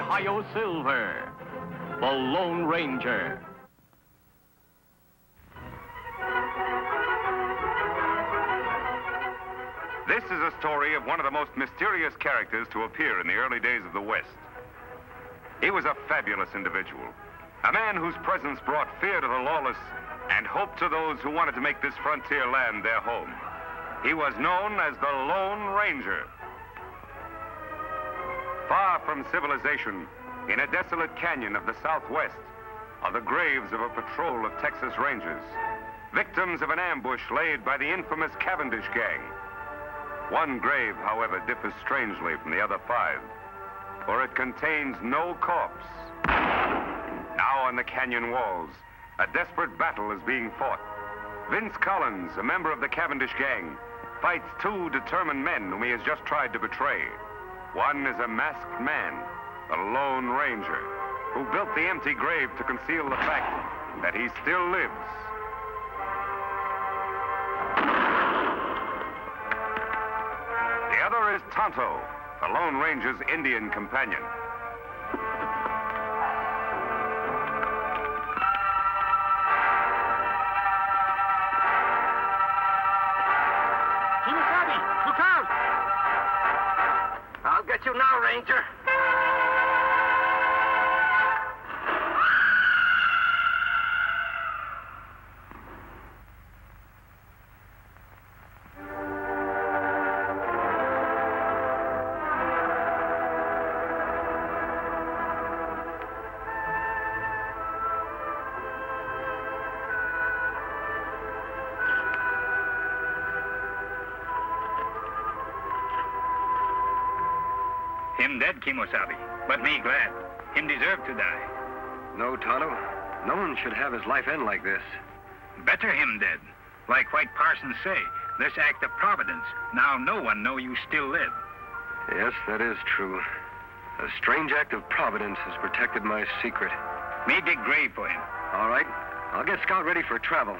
Ohio Silver, the Lone Ranger. This is a story of one of the most mysterious characters to appear in the early days of the West. He was a fabulous individual, a man whose presence brought fear to the lawless and hope to those who wanted to make this frontier land their home. He was known as the Lone Ranger. Far from civilization, in a desolate canyon of the Southwest, are the graves of a patrol of Texas Rangers, victims of an ambush laid by the infamous Cavendish gang. One grave, however, differs strangely from the other 5, for it contains no corpse. Now on the canyon walls, a desperate battle is being fought. Vince Collins, a member of the Cavendish gang, fights 2 determined men whom he has just tried to betray. One is a masked man, the Lone Ranger, who built the empty grave to conceal the fact that he still lives. The other is Tonto, the Lone Ranger's Indian companion. I'll get you now, Ranger. Him dead, Kimosabe, but me glad. Him deserve to die. No, Tonto. No one should have his life end like this. Better him dead. Like White Parsons say, this act of providence. Now no one know you still live. Yes, that is true. A strange act of providence has protected my secret. Me dig grave for him. All right. I'll get Scout ready for travel.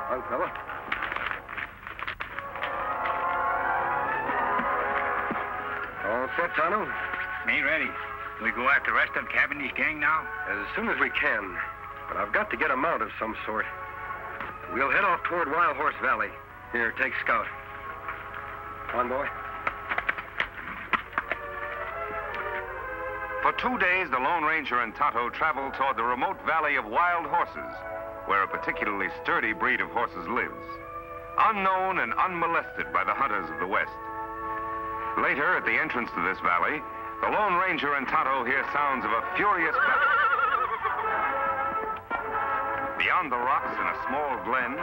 Young fella. All set, Tonto? Me ready. We go after the rest of Cavendish gang now? As soon as we can. But I've got to get a mount of some sort. We'll head off toward Wild Horse Valley. Here, take Scout. On, boy. For 2 days, the Lone Ranger and Tonto traveled toward the remote valley of Wild Horses, where a particularly sturdy breed of horses lives, unknown and unmolested by the hunters of the West. Later, at the entrance to this valley, the Lone Ranger and Tonto hear sounds of a furious battle. Beyond the rocks in a small glen,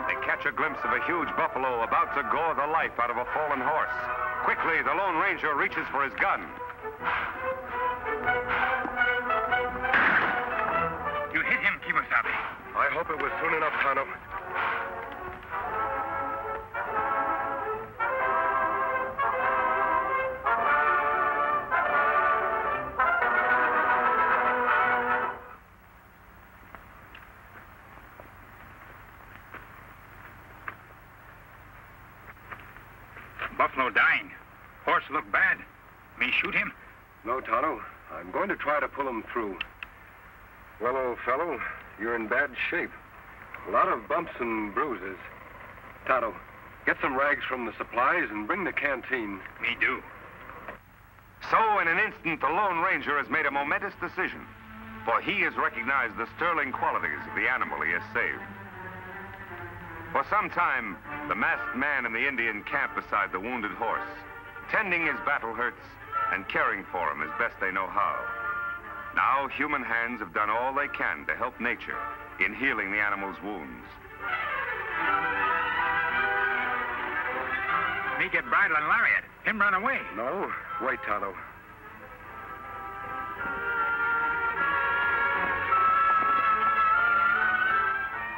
they catch a glimpse of a huge buffalo about to gore the life out of a fallen horse. Quickly, the Lone Ranger reaches for his gun. You hit him, Kimosabe. I hope it was soon enough, Tonto. Buffalo dying. Horse look bad. Me shoot him? No, Tonto. I'm going to try to pull him through. Well, old fellow, you're in bad shape. A lot of bumps and bruises. Tonto, get some rags from the supplies and bring the canteen. Me do. So, in an instant, the Lone Ranger has made a momentous decision, for he has recognized the sterling qualities of the animal he has saved. For some time, the masked man in the Indian camp beside the wounded horse, tending his battle hurts and caring for him as best they know how. Now, human hands have done all they can to help nature in healing the animal's wounds. Me get bridle and lariat. Him run away. No, wait, Tonto.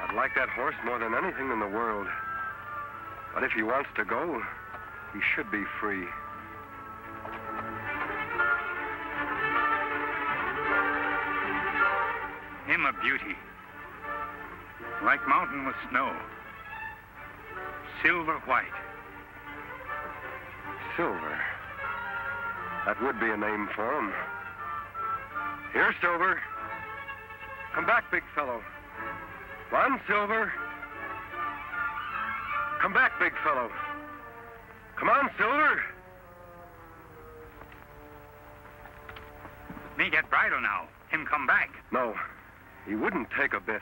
I'd like that horse more than anything in the world. But if he wants to go, he should be free. Him a beauty. Like mountain with snow. Silver White. Silver. That would be a name for him. Here, Silver. Come back, big fellow. Come on, Silver. Come back, big fellow. Come on, Silver. Me get bridle now. Him come back. No, he wouldn't take a bit.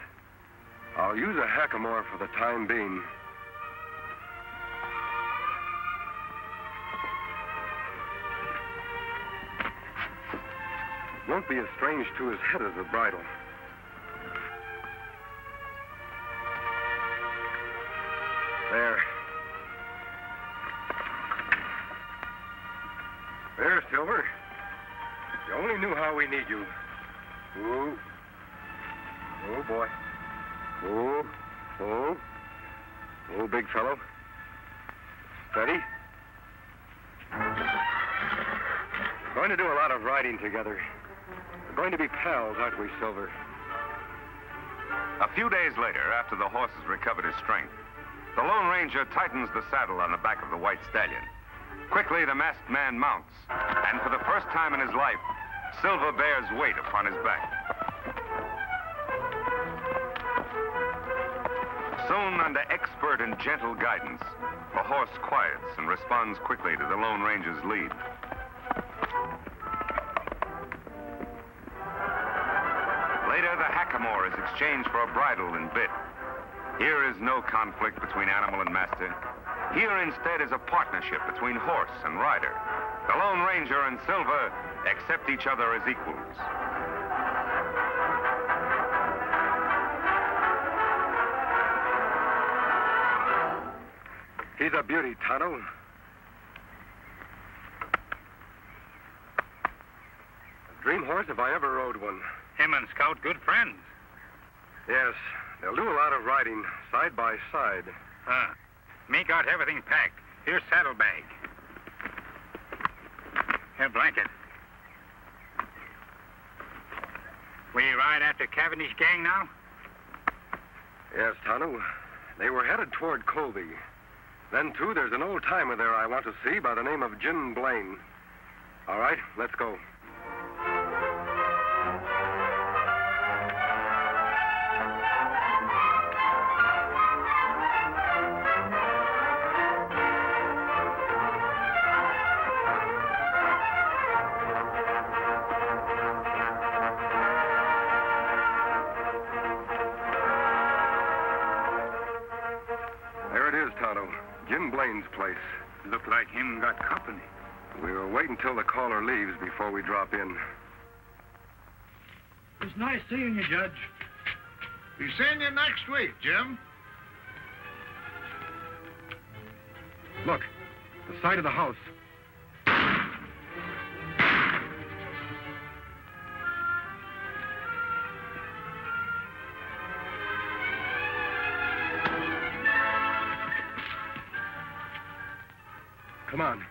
I'll use a hackamore for the time being. Won't be as strange to his head as a bridle. There. There, Silver. You only knew how we need you. Ooh. Oh, boy. Oh. Oh. Oh, big fellow. Steady. We're going to do a lot of riding together. We're going to be pals, aren't we, Silver? A few days later, after the horse has recovered his strength, the Lone Ranger tightens the saddle on the back of the white stallion. Quickly, the masked man mounts, and for the first time in his life, Silver bears weight upon his back. Soon, under expert and gentle guidance, the horse quiets and responds quickly to the Lone Ranger's lead. Later, the hackamore is exchanged for a bridle and bit. Here is no conflict between animal and master. Here instead is a partnership between horse and rider. The Lone Ranger and Silver accept each other as equals. He's a beauty, Tonto. A dream horse if I ever rode one. Him and Scout good friends. Yes, they'll do a lot of riding, side by side. Me got everything packed. Here's saddlebag. Here, blanket. We ride after Cavendish gang now? Yes, Tonto. They were headed toward Colby. Then, too, there's an old-timer there I want to see by the name of Jim Blaine. All right, let's go. Jim Blaine's place. Look like him got company. We'll wait until the caller leaves before we drop in. It's nice seeing you, Judge. Be seeing you next week, Jim. Look, the side of the house. Come on.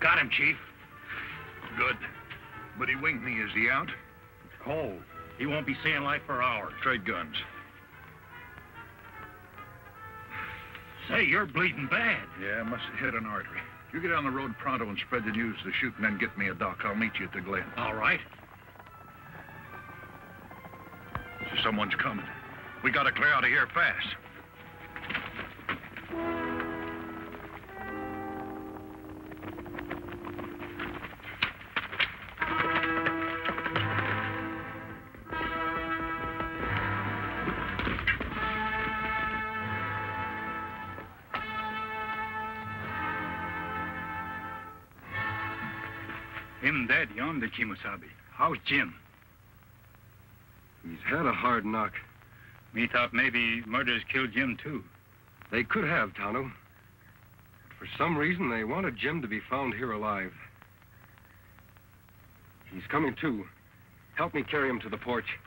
Got him, Chief. Good. But he winged me. Is he out? Cold. He won't be seeing light for hours. Trade guns. Say, you're bleeding bad. Yeah, must have hit an artery. You get on the road pronto and spread the news to the shoot and then get me a doc. I'll meet you at the Glen. All right. Someone's coming. We gotta clear out of here fast. Him dead yonder, Kimosabe. How's Jim? He's had a hard knock. Me thought maybe murders killed Jim, too. They could have, Tonto. But for some reason, they wanted Jim to be found here alive. He's coming, too. Help me carry him to the porch.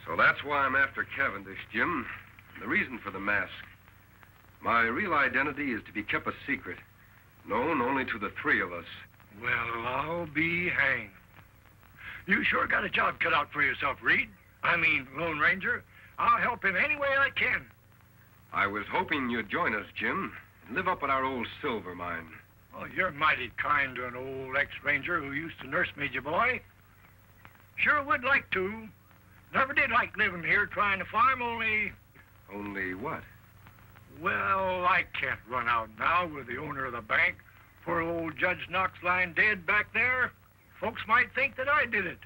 So that's why I'm after Cavendish, Jim. The reason for the mask. My real identity is to be kept a secret, known only to the three of us. Well, I'll be hanged. You sure got a job cut out for yourself, Reed. Lone Ranger. I'll help in any way I can. I was hoping you'd join us, Jim, and live up at our old silver mine. Oh, you're mighty kind to an old ex-ranger who used to nurse me, ya boy. Sure would like to. Never did like living here trying to farm, only... Only what? Well, I can't run out now with the owner of the bank. Poor old Judge Knox lying dead back there. Folks might think that I did it.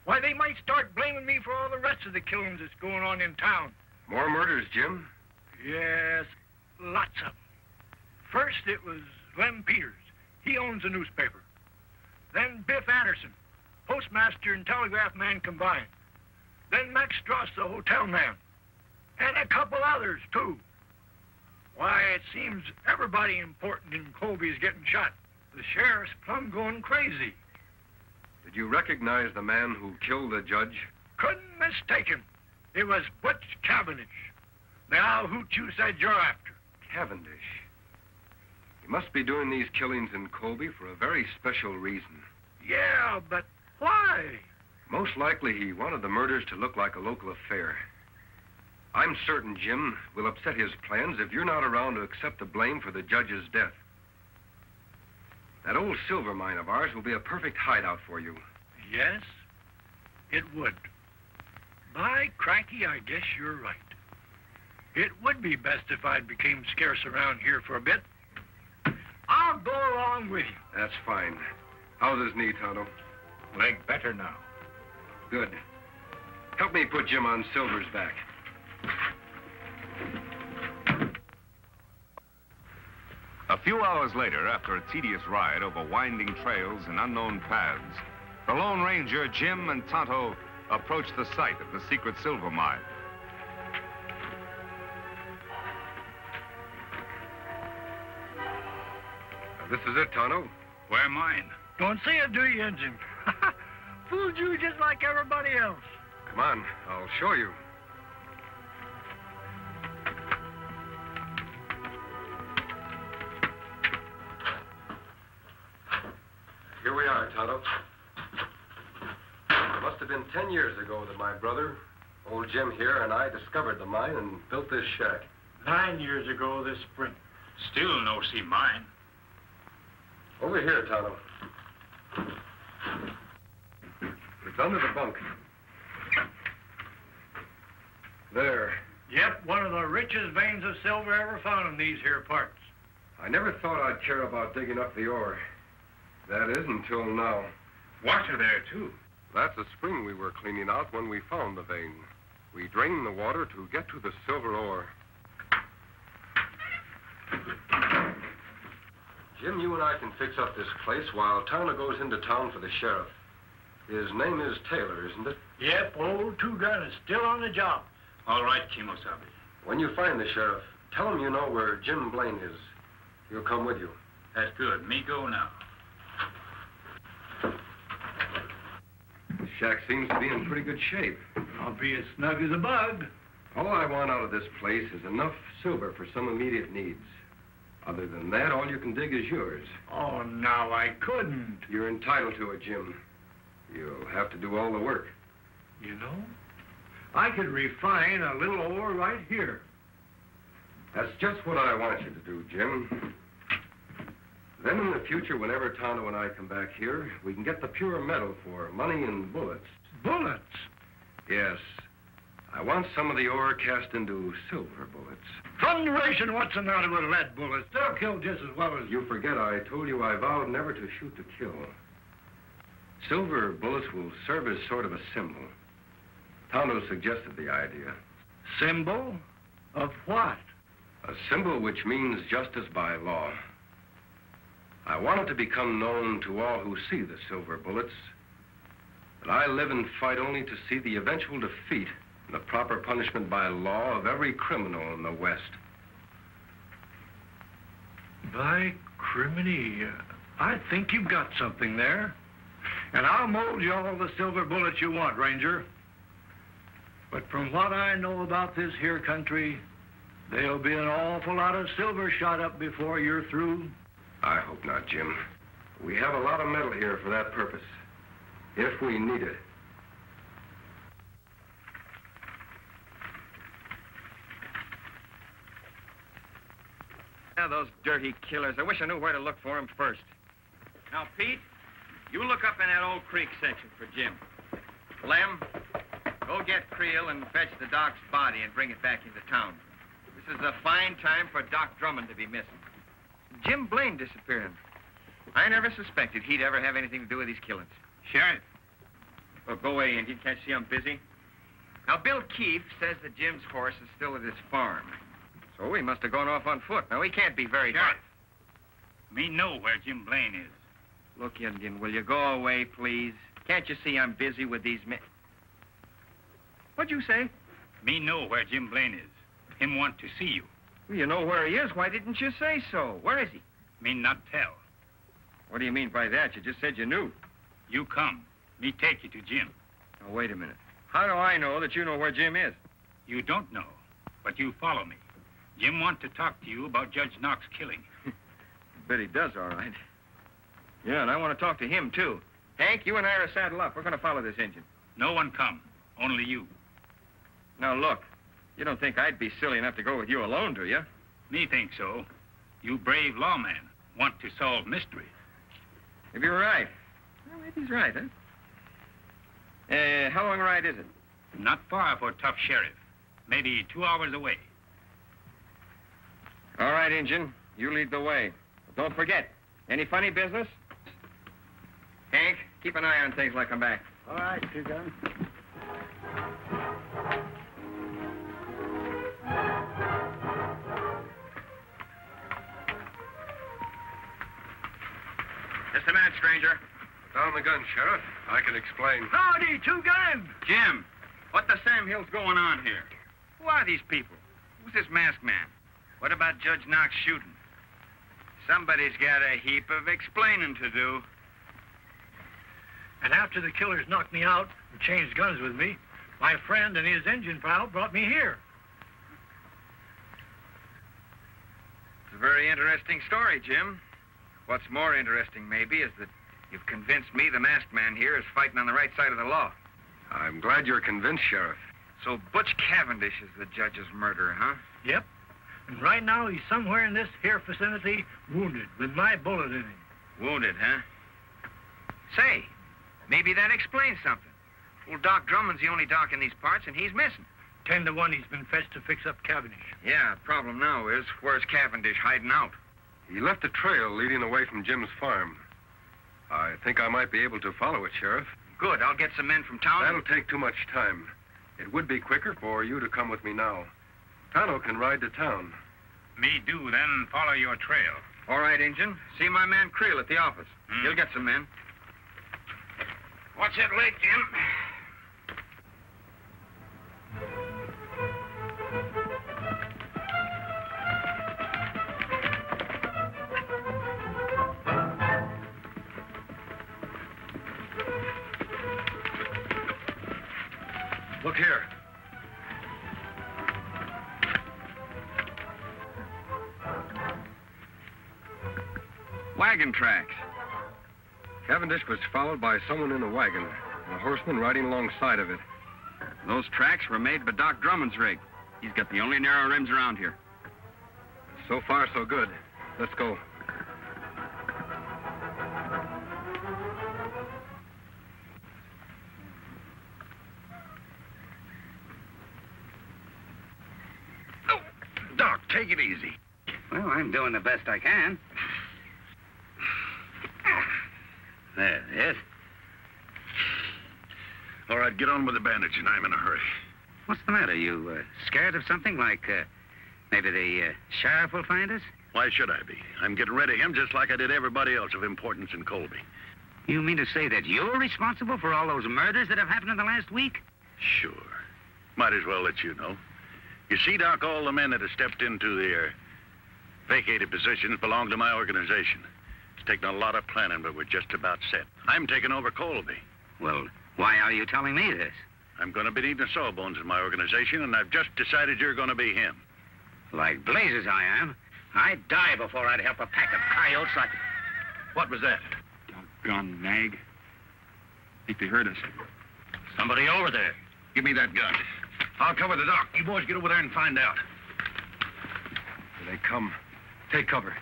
Why, they might start blaming me for all the rest of the killings that's going on in town. More murders, Jim? Yes, lots of them. First, it was Lem Peters. He owns a newspaper. Then Biff Anderson, postmaster and telegraph man combined. Then Max Strauss, the hotel man. And a couple others, too. Why, it seems everybody important in Colby is getting shot. The sheriff's plumb going crazy. Did you recognize the man who killed the judge? Couldn't mistake him. It was Butch Cavendish. Now, who'd you said you're after? Cavendish. He must be doing these killings in Colby for a very special reason. Yeah, but why? Most likely he wanted the murders to look like a local affair. I'm certain, Jim, will upset his plans if you're not around to accept the blame for the judge's death. That old silver mine of ours will be a perfect hideout for you. Yes, it would. By cranky, I guess you're right. It would be best if I became scarce around here for a bit. I'll go along with you. That's fine. How's his knee, Tonto? Leg better now. Good. Help me put Jim on Silver's back. A few hours later, after a tedious ride over winding trails and unknown paths, the Lone Ranger, Jim, and Tonto approached the site of the secret silver mine. This is it, Tonto. Where mine? Don't say it, do you, Injun? Fooled you just like everybody else. Come on, I'll show you. Here we are, Tonto. It must have been 10 years ago that my brother, old Jim here, and I discovered the mine and built this shack. 9 years ago this spring. Still no see mine. Over here, Tonto. It's under the bunk. There. Yep, one of the richest veins of silver ever found in these here parts. I never thought I'd care about digging up the ore. That is, until now. Water there, too. That's a spring we were cleaning out when we found the vein. We drained the water to get to the silver ore. Jim, you and I can fix up this place while Tonto goes into town for the sheriff. His name is Taylor, isn't it? Yep, old Two-Gun is still on the job. All right, Kimosabe. When you find the sheriff, tell him you know where Jim Blaine is. He'll come with you. That's good. Me go now. The shack seems to be in pretty good shape. I'll be as snug as a bug. All I want out of this place is enough silver for some immediate needs. Other than that, all you can dig is yours. Oh, now I couldn't. You're entitled to it, Jim. You'll have to do all the work. You know, I could refine a little ore right here. That's just what I want you to do, Jim. Then in the future, whenever Tonto and I come back here, we can get the pure metal for money and bullets. Bullets? Yes. I want some of the ore cast into silver bullets. Thunderation, what's the matter with lead bullets? They'll kill just as well as you. You forget I told you I vowed never to shoot to kill. Silver bullets will serve as sort of a symbol. Tonto suggested the idea. Symbol? Of what? A symbol which means justice by law. I want it to become known to all who see the silver bullets that I live and fight only to see the eventual defeat and the proper punishment by law of every criminal in the West. By criminy, I think you've got something there. And I'll mold you all the silver bullets you want, Ranger. But from what I know about this here country, there'll be an awful lot of silver shot up before you're through. I hope not, Jim. We have a lot of metal here for that purpose, if we need it. Yeah, those dirty killers. I wish I knew where to look for them first. Now, Pete, you look up in that old creek section for Jim. Lem, go get Creel and fetch the Doc's body and bring it back into town. This is a fine time for Doc Drummond to be missing. Jim Blaine disappearing. I never suspected he'd ever have anything to do with these killings. Sheriff. Well, go away, Indian. Can't you see I'm busy? Now, Bill Keefe says that Jim's horse is still at his farm. So he must have gone off on foot. Now, he can't be very far. Sheriff. Me know where Jim Blaine is. Look, Indian, will you go away, please? Can't you see I'm busy with these men? What'd you say? Me know where Jim Blaine is. Him want to see you. Well, you know where he is. Why didn't you say so? Where is he? Me not tell. What do you mean by that? You just said you knew. You come. Me take you to Jim. Now, wait a minute. How do I know that you know where Jim is? You don't know, but you follow me. Jim want to talk to you about Judge Knox killing. Bet he does, all right. Yeah, and I want to talk to him, too. Hank, you and I are saddle up. We're going to follow this engine. No one come. Only you. Now, look. You don't think I'd be silly enough to go with you alone, do you? Me think so. You brave lawman want to solve mystery. If you're right. Well, maybe he's right, huh? How long a ride is it? Not far for tough sheriff. Maybe 2 hours away. All right, Injun. You lead the way. But don't forget, any funny business? Hank, keep an eye on things like I'm back. All right, Two-Gun. Just a minute, stranger. Down the gun, Sheriff. I can explain. Howdy, Two-Gun. Jim, what the Sam Hill's going on here? Who are these people? Who's this masked man? What about Judge Knox shooting? Somebody's got a heap of explaining to do. And after the killers knocked me out and changed guns with me, my friend and his engine pal brought me here. It's a very interesting story, Jim. What's more interesting, maybe, is that you've convinced me the masked man here is fighting on the right side of the law. I'm glad you're convinced, Sheriff. So Butch Cavendish is the judge's murderer, huh? Yep. And right now he's somewhere in this here vicinity, wounded, with my bullet in him. Wounded, huh? Say, maybe that explains something. Well, Doc Drummond's the only doc in these parts, and he's missing. 10 to 1 he's been fetched to fix up Cavendish. Yeah, the problem now is, where's Cavendish hiding out? He left a trail leading away from Jim's farm. I think I might be able to follow it, Sheriff. Good, I'll get some men from town. That'll take too much time. It would be quicker for you to come with me now. Tonto can ride to town. Me do, then follow your trail. All right, Injun. See my man Creel at the office. He'll get some men. Watch that leg, Jim. Look here. Wagon tracks. Cavendish was followed by someone in a wagon, and a horseman riding alongside of it. Those tracks were made by Doc Drummond's rig. He's got the only narrow rims around here. So far, so good. Let's go. Doc, take it easy. Well, I'm doing the best I can. There it is. All right, get on with the bandaging. I'm in a hurry. What's the matter? You scared of something like maybe the sheriff will find us? Why should I be? I'm getting rid of him just like I did everybody else of importance in Colby. You mean to say that you're responsible for all those murders that have happened in the last week? Sure. Might as well let you know. You see, Doc, all the men that have stepped into their vacated positions belong to my organization. It's taken a lot of planning, but we're just about set. I'm taking over Colby. Well, why are you telling me this? I'm going to be needing a sawbones in my organization, and I've just decided you're going to be him. Like blazes I am. I'd die before I'd help a pack of coyotes like... What was that? Doggone nag. Think they heard us. Somebody over there. Give me that gun. I'll cover the dock. You boys get over there and find out. Here they come. Take cover.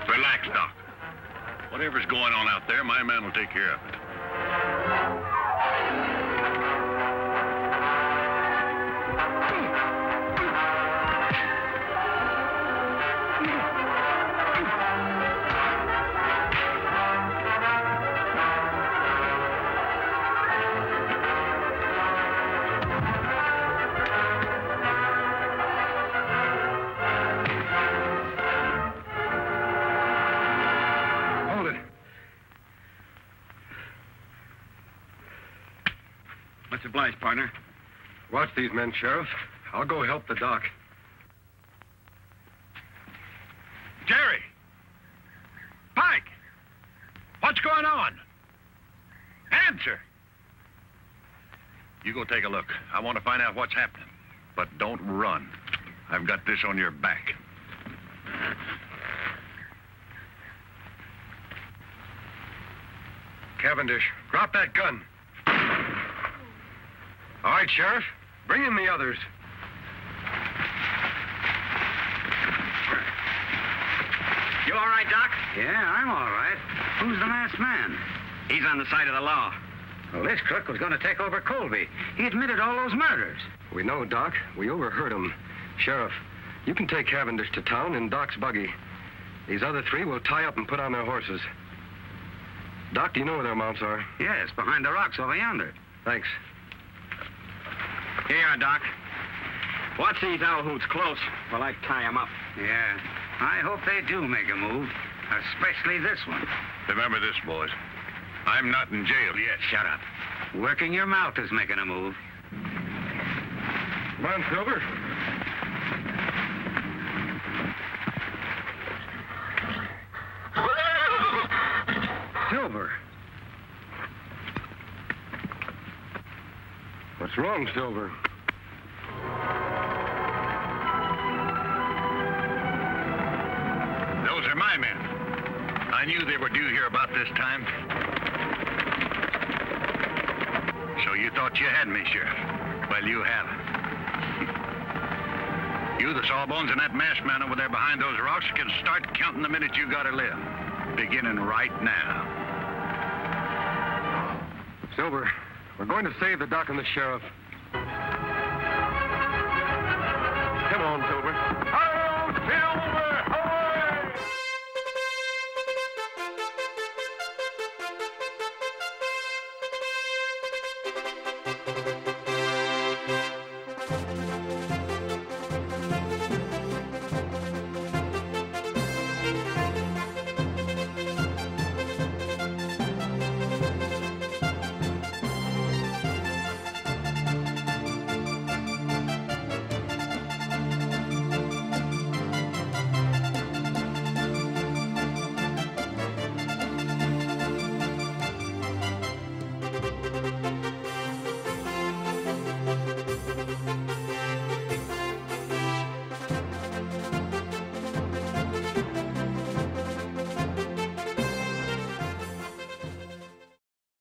Relax, Doc. Whatever's going on out there, my man will take care of it. Hold it. Much obliged, partner. Watch these men, Sheriff. I'll go help the doc. Jerry! Pike! What's going on? Answer! You go take a look. I want to find out what's happening. But don't run. I've got this on your back. Cavendish, drop that gun. All right, Sheriff. Bring in the others. You all right, Doc? Yeah, I'm all right. Who's the masked man? He's on the side of the law. Well, this crook was going to take over Colby. He admitted all those murders. We know, Doc. We overheard him. Sheriff, you can take Cavendish to town in Doc's buggy. These other three will tie up and put on their horses. Doc, do you know where their mounts are? Yes, behind the rocks over yonder. Thanks. Here you are, Doc. Watch these owl hoots close while I tie them up. Yeah, I hope they do make a move, especially this one. Remember this, boys. I'm not in jail yet. Shut up. Working your mouth is making a move. Come on, Silver. Silver. What's wrong, Silver? Those are my men. I knew they were due here about this time. So you thought you had me, Sheriff. Well, you haven't. You, the Sawbones, and that masked man over there behind those rocks can start counting the minutes you gotta live. Beginning right now. Silver, we're going to save the doc and the sheriff.